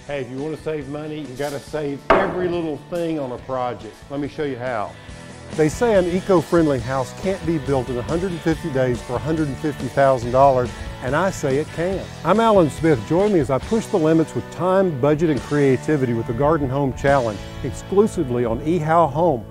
Hey, if you want to save money, you got to save every little thing on a project. Let me show you how. They say an eco-friendly house can't be built in 150 days for $150,000, and I say it can. I'm Alan Smith. Join me as I push the limits with time, budget, and creativity with the Garden Home Challenge, exclusively on ehowhome.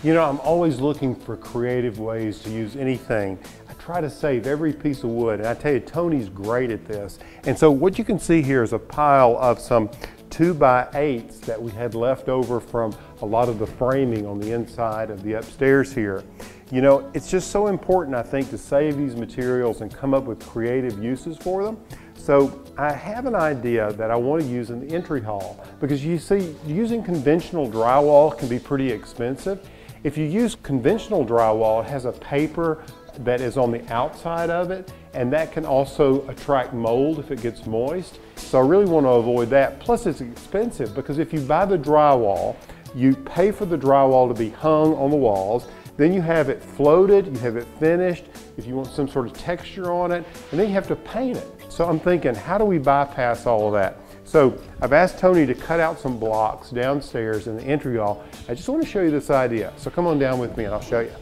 You know, I'm always looking for creative ways to use anything. I try to save every piece of wood, and I tell you, Tony's great at this. And so what you can see here is a pile of some 2x8s that we had left over from a lot of the framing on the inside of the upstairs here. You know, it's just so important, I think, to save these materials and come up with creative uses for them. So I have an idea that I want to use in the entry hall, because you see, using conventional drywall can be pretty expensive. If you use conventional drywall, it has a paper that is on the outside of it, and that can also attract mold if it gets moist. So I really want to avoid that. Plus it's expensive, because if you buy the drywall, you pay for the drywall to be hung on the walls, then you have it floated, you have it finished, if you want some sort of texture on it, and then you have to paint it. So I'm thinking, how do we bypass all of that? So I've asked Tony to cut out some blocks downstairs in the entry hall. I just want to show you this idea. So come on down with me and I'll show you.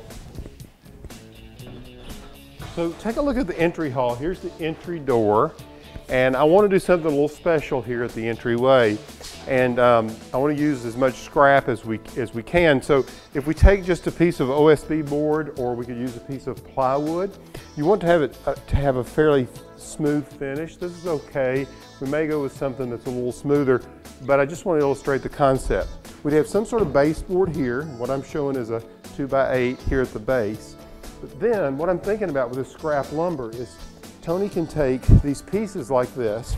So take a look at the entry hall. Here's the entry door. And I want to do something a little special here at the entryway. And I want to use as much scrap as we can. So if we take just a piece of OSB board, or we could use a piece of plywood, you want to have it to have a fairly smooth finish. This is okay. We may go with something that's a little smoother, but I just want to illustrate the concept. We'd have some sort of baseboard here. What I'm showing is a 2x8 here at the base. But then what I'm thinking about with this scrap lumber is Tony can take these pieces like this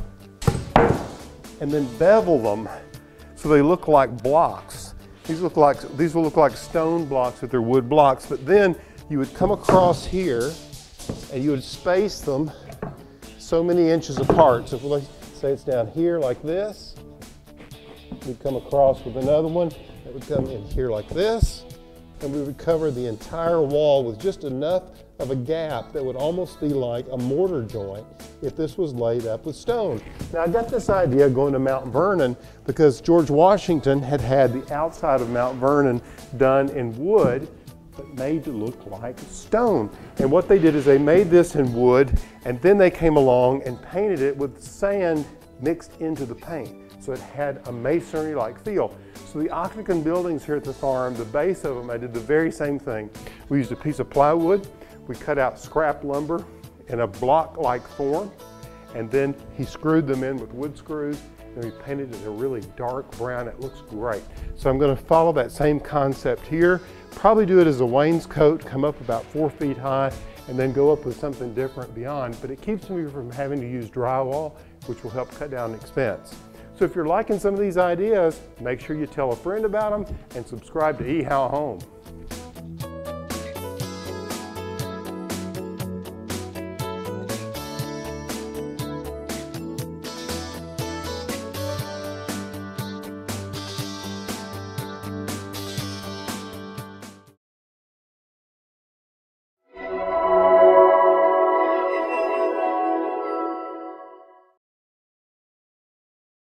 and then bevel them so they look like blocks. These will look like stone blocks, but they're wood blocks. But then you would come across here and you would space them so many inches apart. So if we say it's down here like this, we'd come across with another one that would come in here like this, and we would cover the entire wall with just enough of a gap that would almost be like a mortar joint if this was laid up with stone. Now I got this idea going to Mount Vernon because George Washington had the outside of Mount Vernon done in wood, but made to look like stone. And what they did is they made this in wood, and then they came along and painted it with sand mixed into the paint. So it had a masonry-like feel. So the Octagon buildings here at the farm, the base of them, I did the very same thing. We used a piece of plywood, we cut out scrap lumber in a block-like form, and then he screwed them in with wood screws, and we painted it a really dark brown. It looks great. So I'm going to follow that same concept here, probably do it as a wainscot, come up about 4 feet high, and then go up with something different beyond. But it keeps me from having to use drywall, which will help cut down expense. So if you're liking some of these ideas, make sure you tell a friend about them and subscribe to ehowhome.